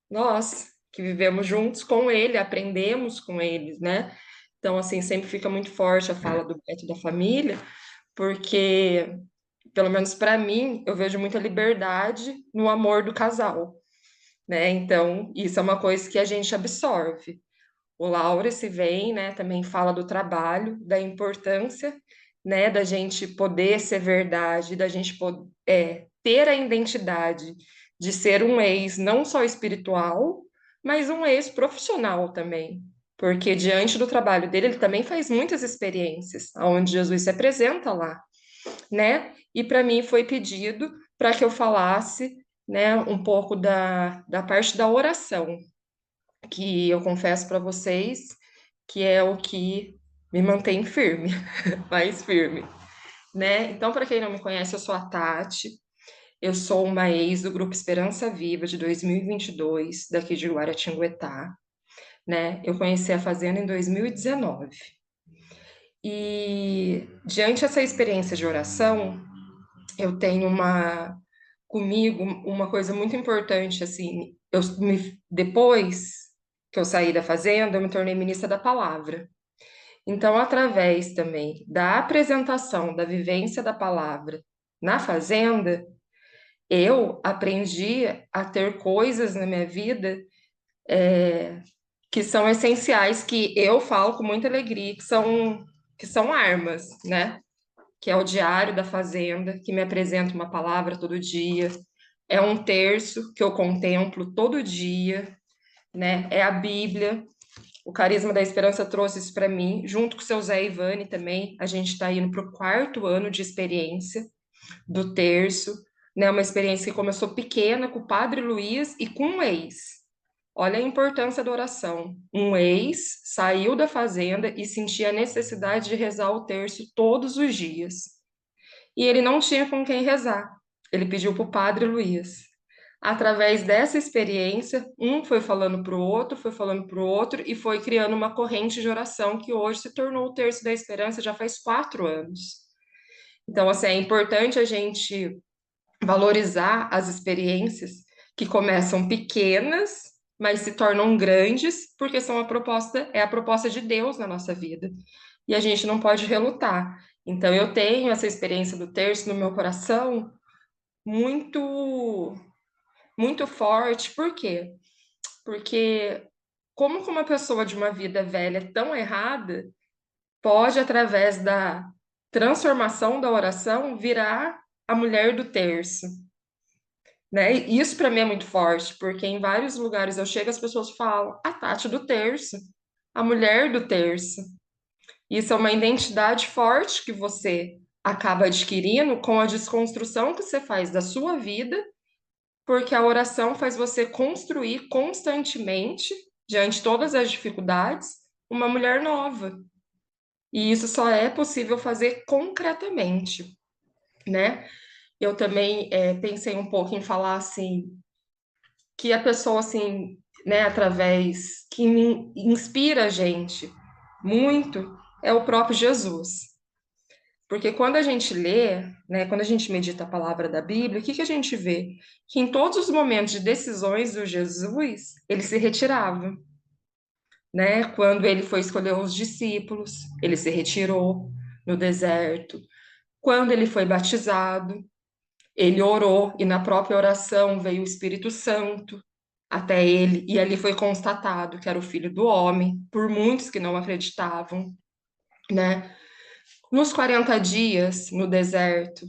S4: nós que vivemos juntos com ele, aprendemos com eles, né? Então, assim, sempre fica muito forte a fala do Beto da família, porque, pelo menos para mim, eu vejo muita liberdade no amor do casal, né? Então, isso é uma coisa que a gente absorve. O Laura se vem, né, também fala do trabalho, da importância, né, da gente poder ser verdade, da gente ter a identidade de ser um ex não só espiritual, mas um ex profissional também. Porque diante do trabalho dele, ele também faz muitas experiências, onde Jesus se apresenta lá, né? E para mim foi pedido para que eu falasse, né, um pouco da parte da oração, que eu confesso para vocês que é o que me mantém firme, mais firme, né? Então, para quem não me conhece, eu sou a Tati, eu sou uma ex do Grupo Esperança Viva de 2022, daqui de Guaratinguetá, né? Eu conheci a Fazenda em 2019. E diante dessa experiência de oração, eu tenho comigo uma coisa muito importante, assim, depois que eu saí da Fazenda, eu me tornei ministra da Palavra. Então, através também da apresentação da vivência da palavra na fazenda, eu aprendi a ter coisas na minha vida que são essenciais, que eu falo com muita alegria, que são armas, né? Que é o diário da fazenda, que me apresenta uma palavra todo dia, é um terço que eu contemplo todo dia, né? É a Bíblia. O Carisma da Esperança trouxe isso para mim, junto com o seu Zé Ivani também. A gente está indo para o 4º ano de experiência do terço, né? Uma experiência que começou pequena com o Padre Luiz e com um ex. Olha a importância da oração. Um ex saiu da fazenda e sentia a necessidade de rezar o terço todos os dias. E ele não tinha com quem rezar. Ele pediu para o Padre Luiz. Através dessa experiência, um foi falando para o outro, e foi criando uma corrente de oração que hoje se tornou o Terço da Esperança já faz 4 anos. Então, assim, é importante a gente valorizar as experiências que começam pequenas, mas se tornam grandes, porque é a proposta de Deus na nossa vida. E a gente não pode relutar. Então, eu tenho essa experiência do terço no meu coração muito, muito forte. Por quê? Porque como que uma pessoa de uma vida velha tão errada pode, através da transformação da oração, virar a mulher do terço, né? E isso para mim é muito forte, porque em vários lugares eu chego, as pessoas falam a Tati do terço, a mulher do terço. Isso é uma identidade forte que você acaba adquirindo com a desconstrução que você faz da sua vida, porque a oração faz você construir constantemente, diante de todas as dificuldades, uma mulher nova. E isso só é possível fazer concretamente, né? Eu também pensei um pouco em falar assim, que a pessoa assim, né, através que me inspira a gente muito é o próprio Jesus. Porque quando a gente lê, né, quando a gente medita a palavra da Bíblia, o que que a gente vê? Que em todos os momentos de decisões do Jesus, ele se retirava, né? Quando ele foi escolher os discípulos, ele se retirou no deserto. Quando ele foi batizado, ele orou e na própria oração veio o Espírito Santo até ele, e ali foi constatado que era o Filho do Homem, por muitos que não acreditavam, né? Nos 40 dias no deserto,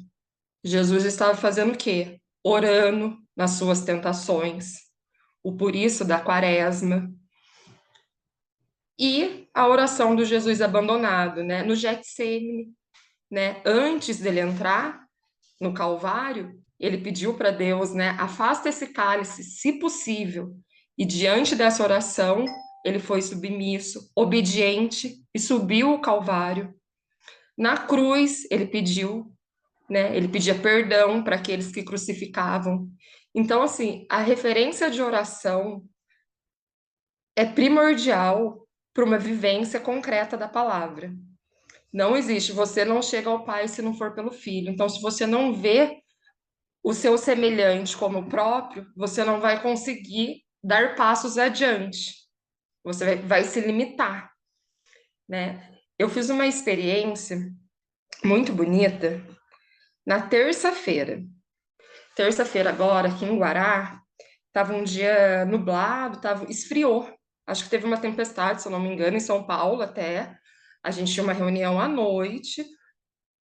S4: Jesus estava fazendo o quê? Orando nas suas tentações. O por isso da quaresma. e a oração do Jesus abandonado, né? No Getsêmani, né? Antes dele entrar no Calvário, ele pediu para Deus, né? Afasta esse cálice, se possível. E diante dessa oração, ele foi submisso, obediente e subiu o Calvário. Na cruz, ele pediu, né? Ele pedia perdão para aqueles que crucificavam. Então, assim, a referência de oração é primordial para uma vivência concreta da palavra. Não existe, você não chega ao Pai se não for pelo Filho. Então, se você não vê o seu semelhante como o próprio, você não vai conseguir dar passos adiante. Você vai se limitar, né? Eu fiz uma experiência muito bonita na terça-feira. Terça-feira agora, aqui em Guará, tava um dia nublado, esfriou. Acho que teve uma tempestade, se eu não me engano, em São Paulo até. A gente tinha uma reunião à noite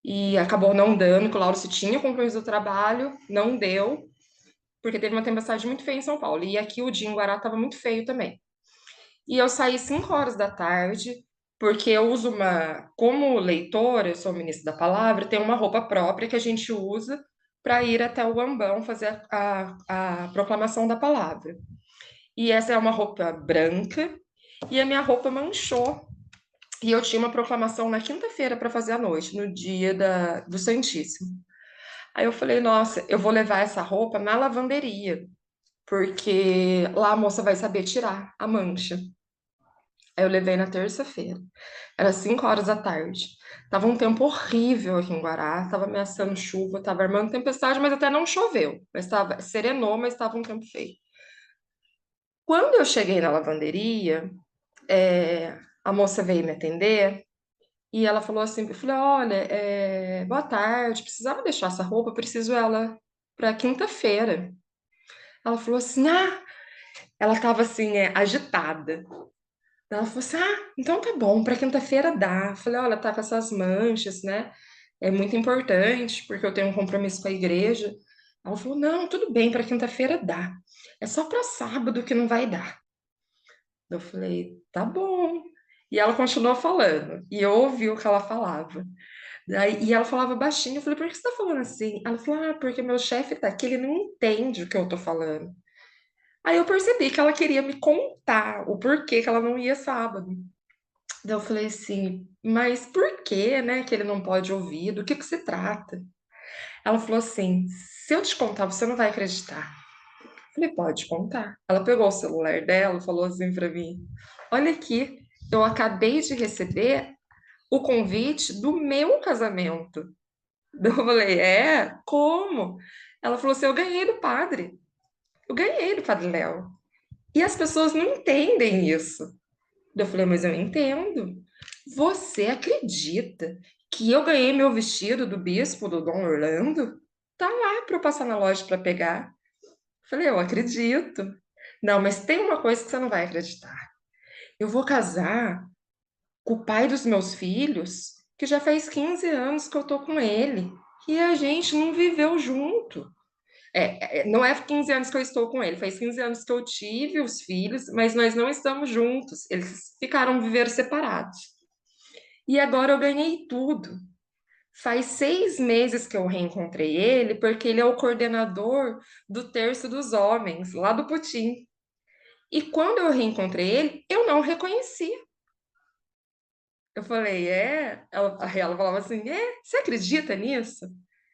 S4: e acabou não dando, que o Lauro se tinha compromisso do trabalho, não deu, porque teve uma tempestade muito feia em São Paulo. E aqui o dia em Guará estava muito feio também. E eu saí 5 horas da tarde, porque eu uso como leitora, eu sou ministra da palavra, tem uma roupa própria que a gente usa para ir até o ambão fazer a proclamação da palavra. E essa é uma roupa branca e a minha roupa manchou. E eu tinha uma proclamação na quinta-feira para fazer à noite, no dia do Santíssimo. Aí eu falei, nossa, eu vou levar essa roupa na lavanderia, porque lá a moça vai saber tirar a mancha. Aí eu levei na terça-feira. Era 5 horas da tarde. Tava um tempo horrível aqui em Guará, tava ameaçando chuva, tava armando tempestade, mas até não choveu. Mas serenou, mas estava um tempo feio. Quando eu cheguei na lavanderia, a moça veio me atender e ela falou assim, eu falei, olha, boa tarde, precisava deixar essa roupa, eu preciso ela para quinta-feira. Ela falou assim, ela tava assim, agitada. Ela falou assim, então tá bom, para quinta-feira dá. Eu falei, olha, tá com essas manchas, né? É muito importante, porque eu tenho um compromisso com a igreja. Ela falou, não, tudo bem, para quinta-feira dá. É só para sábado que não vai dar. Eu falei, tá bom. E ela continuou falando, e eu ouvi o que ela falava. E ela falava baixinho, eu falei, por que você tá falando assim? Ela falou, porque meu chefe tá aqui, ele não entende o que eu tô falando. Aí eu percebi que ela queria me contar o porquê que ela não ia sábado. Daí eu falei assim, mas por que, né, que ele não pode ouvir? Do que se trata? Ela falou assim, se eu te contar, você não vai acreditar. Eu falei, pode contar. Ela pegou o celular dela e falou assim pra mim, olha aqui, eu acabei de receber o convite do meu casamento. Daí eu falei, como? Ela falou assim, eu ganhei do padre. Eu ganhei do padre Léo. E as pessoas não entendem isso. Eu falei, mas eu entendo. Você acredita que eu ganhei meu vestido do bispo do Dom Orlando? Tá lá para eu passar na loja para pegar. Eu falei, eu acredito. Não, mas tem uma coisa que você não vai acreditar. Eu vou casar com o pai dos meus filhos, que já faz 15 anos que eu tô com ele. E a gente não viveu junto. Não é 15 anos que eu estou com ele, faz 15 anos que eu tive os filhos, mas nós não estamos juntos. Eles ficaram viver separados. E agora eu ganhei tudo. Faz 6 meses que eu reencontrei ele, porque ele é o coordenador do Terço dos Homens, lá do Putim. E quando eu reencontrei ele, eu não reconheci. Eu falei, aí ela falava assim, você acredita nisso?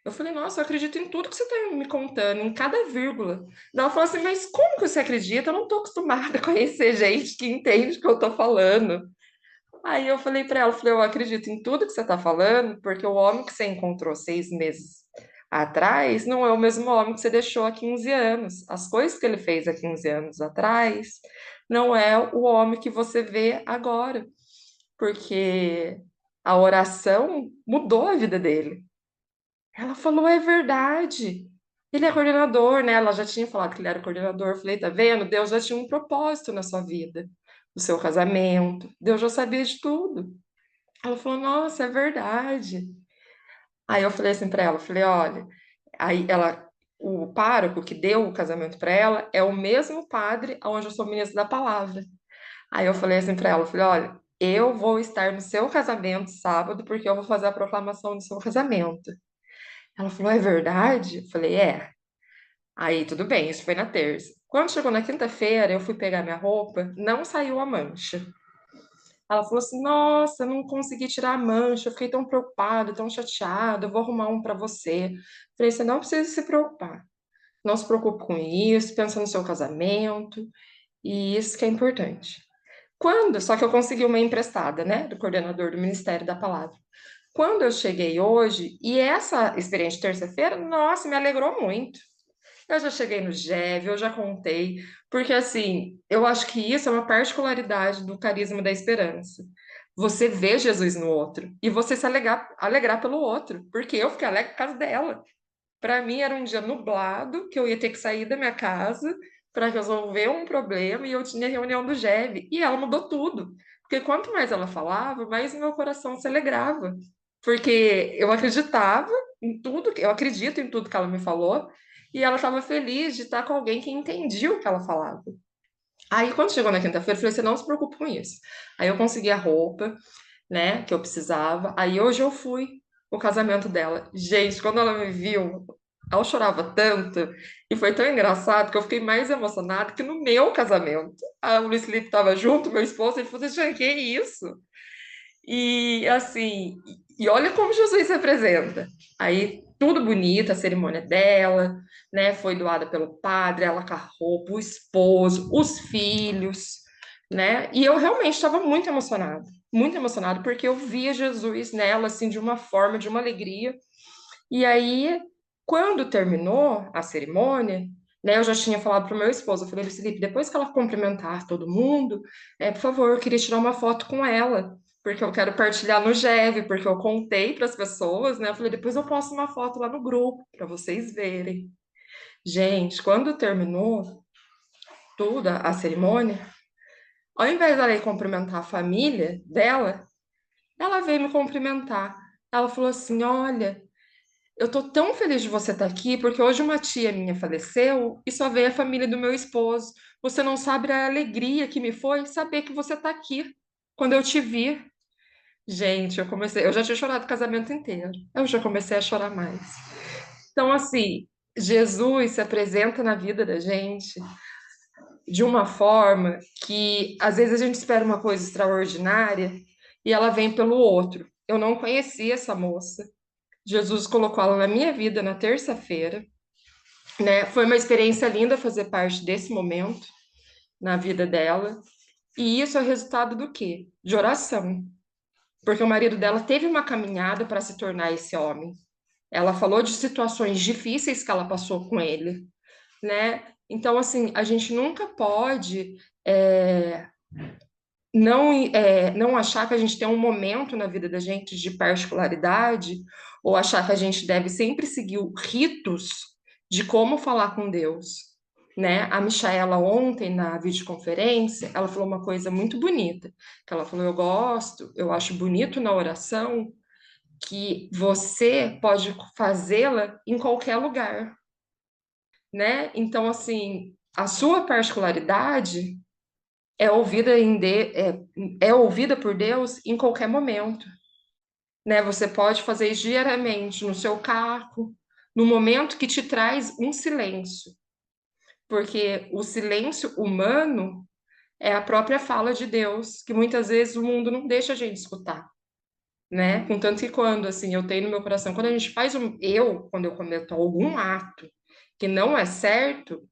S4: Eu falei, nossa, eu acredito em tudo que você está me contando, em cada vírgula. Daí ela falou assim, mas como que você acredita? Eu não estou acostumada a conhecer gente que entende o que eu estou falando. Aí eu falei para ela, eu acredito em tudo que você está falando, porque o homem que você encontrou 6 meses atrás não é o mesmo homem que você deixou há 15 anos. As coisas que ele fez há 15 anos atrás não é o homem que você vê agora, porque a oração mudou a vida dele. Ela falou, é verdade. Ele é coordenador, né? Ela já tinha falado que ele era coordenador. Eu falei, tá vendo? Deus já tinha um propósito na sua vida, no seu casamento. Deus já sabia de tudo. Ela falou, nossa, é verdade. Aí eu falei assim para ela, falei, olha, o pároco que deu o casamento para ela é o mesmo padre onde eu sou ministra da palavra. Aí eu falei assim pra ela, eu falei, olha, eu vou estar no seu casamento sábado porque eu vou fazer a proclamação do seu casamento. Ela falou, é verdade? Eu falei, é. Aí tudo bem, isso foi na terça. Quando chegou na quinta-feira, eu fui pegar minha roupa, não saiu a mancha. Ela falou assim, nossa, não consegui tirar a mancha, eu fiquei tão preocupada, tão chateada, eu vou arrumar um pra você. Eu falei, você não precisa se preocupar. Não se preocupe com isso, pensa no seu casamento, e isso que é importante. Só que eu consegui uma emprestada, né, do coordenador do Ministério da Palavra. Quando eu cheguei hoje, e essa experiência de terça-feira, nossa, me alegrou muito. Eu já cheguei no GEV, eu já contei, porque assim, eu acho que isso é uma particularidade do carisma da esperança. Você vê Jesus no outro e você se alegrar pelo outro, porque eu fiquei alegre por causa dela. Para mim era um dia nublado, que eu ia ter que sair da minha casa para resolver um problema e eu tinha reunião do GEV. E ela mudou tudo. Porque quanto mais ela falava, mais meu coração se alegrava. Porque eu acreditava em tudo, eu acredito em tudo que ela me falou, e ela estava feliz de estar com alguém que entendia o que ela falava. Aí, quando chegou na quinta-feira, eu falei: você não se preocupe com isso. Aí, eu consegui a roupa, né, que eu precisava. Aí hoje eu fui o casamento dela. Gente, quando ela me viu, ela chorava tanto e foi tão engraçado que eu fiquei mais emocionada que no meu casamento. O Luiz Felipe estava junto, meu esposo, ele falou assim, "Gente, que isso?" E assim, e olha como Jesus se apresenta. Aí tudo bonito, a cerimônia dela, né? Foi doada pelo padre, ela com a roupa, o esposo, os filhos, né? E eu realmente estava muito emocionada, porque eu via Jesus nela, assim, de uma forma, de uma alegria. E aí, quando terminou a cerimônia, né, eu já tinha falado para o meu esposo, eu falei, Luiz Felipe, depois que ela cumprimentar todo mundo, por favor, eu queria tirar uma foto com ela, porque eu quero partilhar no GEV, porque eu contei para as pessoas, né? Eu falei, depois eu posto uma foto lá no grupo para vocês verem. Gente, quando terminou toda a cerimônia, ao invés dela ir cumprimentar a família dela, ela veio me cumprimentar. Ela falou assim: Olha, eu tô tão feliz de você estar aqui, porque hoje uma tia minha faleceu e só veio a família do meu esposo. Você não sabe a alegria que me foi saber que você tá aqui. Quando eu te vi, gente, eu já tinha chorado o casamento inteiro. Eu já comecei a chorar mais. Então, assim, Jesus se apresenta na vida da gente de uma forma que às vezes a gente espera uma coisa extraordinária e ela vem pelo outro. Eu não conhecia essa moça. Jesus colocou ela na minha vida na terça-feira, né? Foi uma experiência linda fazer parte desse momento na vida dela. E isso é resultado do quê? De oração. Porque o marido dela teve uma caminhada para se tornar esse homem. Ela falou de situações difíceis que ela passou com ele, né? Então, assim, a gente nunca pode não achar que a gente tem um momento na vida da gente de particularidade, ou achar que a gente deve sempre seguir ritos de como falar com Deus, né? A Michaela ontem na videoconferência, ela falou uma coisa muito bonita, que ela falou, eu acho bonito na oração que você pode fazê-la em qualquer lugar, né? Então, assim, a sua particularidade é ouvida por Deus em qualquer momento, né? Você pode fazer isso diariamente no seu carro, no momento que te traz um silêncio, porque o silêncio humano é a própria fala de Deus, que muitas vezes o mundo não deixa a gente escutar, né? Contanto que quando, assim, eu tenho no meu coração, quando a gente quando eu cometo algum ato que não é certo,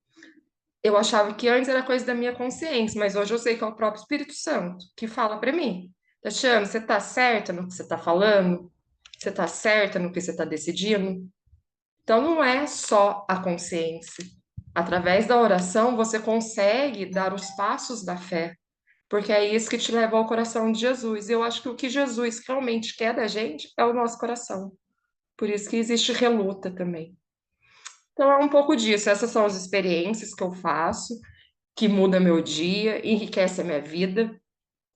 S4: eu achava que antes era coisa da minha consciência, mas hoje eu sei que é o próprio Espírito Santo que fala para mim. Tatiana, você tá certa no que você tá falando? Você tá certa no que você tá decidindo? Então não é só a consciência. Através da oração você consegue dar os passos da fé, porque é isso que te leva ao coração de Jesus. E eu acho que o que Jesus realmente quer da gente é o nosso coração. Por isso que existe reluta também. Então é um pouco disso. Essas são as experiências que eu faço, que muda meu dia, enriquece a minha vida.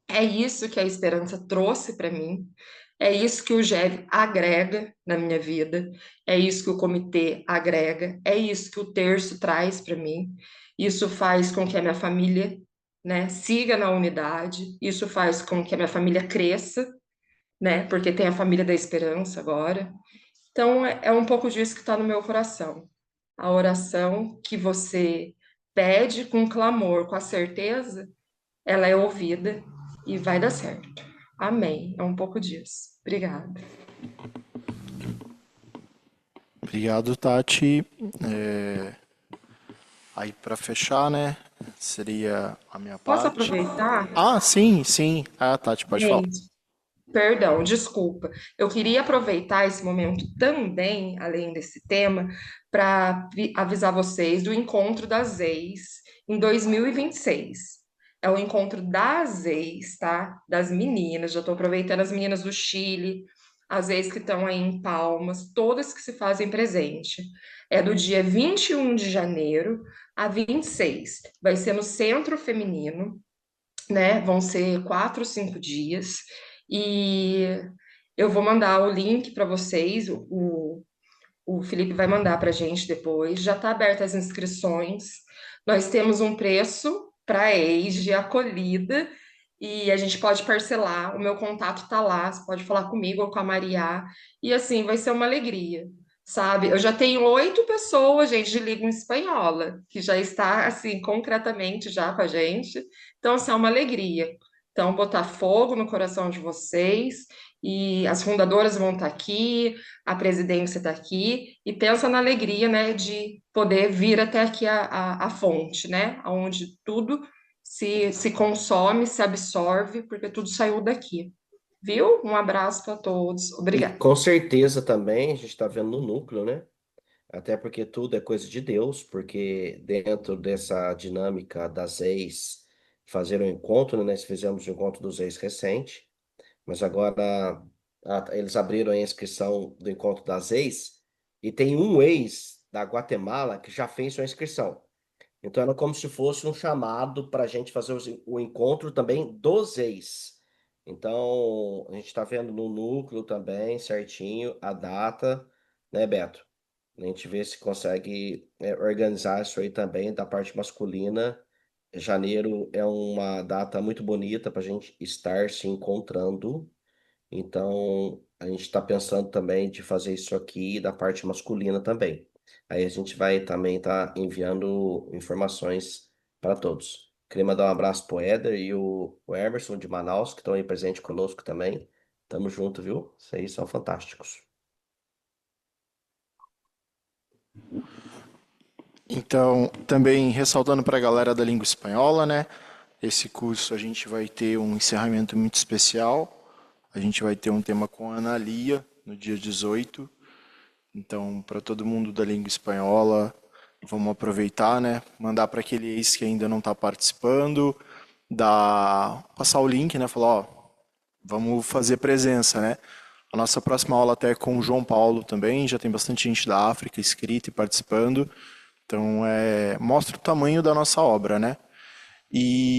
S4: É isso que a esperança trouxe para mim. É isso que o GEV agrega na minha vida. É isso que o comitê agrega. É isso que o terço traz para mim. Isso faz com que a minha família né? Siga na unidade. Isso faz com que a minha família cresça, né? Porque tem a família da esperança agora. Então, é um pouco disso que está no meu coração. A oração que você pede com clamor, com a certeza, ela é ouvida e vai dar certo. Amém. É um pouco disso. Obrigada.
S3: Obrigado, Tati. Aí para fechar, né? Seria a minha
S4: Posso
S3: parte.
S4: aproveitar?
S3: Ah, sim, sim. Ah, Tati, pode falar.
S4: Gente, perdão, desculpa. Eu queria aproveitar esse momento também, além desse tema, para avisar vocês do encontro das ex em 2026. É o encontro das ex, tá? Das meninas. Já estou aproveitando as meninas do Chile, as ex que estão aí em Palmas, todas que se fazem presente. É do dia 21 de janeiro a 26. Vai ser no Centro Feminino, né? Vão ser 4, 5 dias. E eu vou mandar o link para vocês. O Felipe vai mandar para a gente depois. Já está aberta as inscrições. Nós temos um preço para ex de acolhida e a gente pode parcelar. O meu contato está lá. Você pode falar comigo ou com a Maria. E assim, vai ser uma alegria. Sabe, eu já tenho 8 pessoas, gente, de língua espanhola, que já está, assim, concretamente já com a gente. Então, assim, é uma alegria. Então, botar fogo no coração de vocês, e as fundadoras vão estar aqui, a presidência está aqui, e pensa na alegria, né, de poder vir até aqui a fonte, né, onde tudo se consome, se absorve, porque tudo saiu daqui. Viu? Um abraço para todos.
S2: E
S4: Obrigada.
S2: com certeza também a gente está vendo no núcleo, né? Até porque tudo é coisa de Deus, porque dentro dessa dinâmica das ex fazer o encontro, né? Nós fizemos o encontro dos ex recente, mas agora eles abriram a inscrição do encontro das ex e tem um ex da Guatemala que já fez sua inscrição. Então era como se fosse um chamado para a gente fazer o encontro também dos ex. Então a gente está vendo no núcleo também certinho a data, né, Beto? A gente vê se consegue organizar isso aí também da parte masculina. Janeiro é uma data muito bonita para a gente estar se encontrando. Então, a gente está pensando também de fazer isso aqui da parte masculina também. Aí a gente vai também estar enviando informações para todos. Queria mandar um abraço pro Éder e o Emerson de Manaus, que estão aí presente conosco também. Tamo junto, viu? Vocês são fantásticos.
S3: Então, também ressaltando para a galera da língua espanhola, né? Esse curso a gente vai ter um encerramento muito especial. A gente vai ter um tema com a Ana Lia no dia 18. Então, para todo mundo da língua espanhola, vamos aproveitar, né? Mandar para aquele ex que ainda não está participando, passar o link, né? Falar, ó, vamos fazer presença, né? A nossa próxima aula até é com o João Paulo também, já tem bastante gente da África inscrita e participando. Então, mostra o tamanho da nossa obra, né? E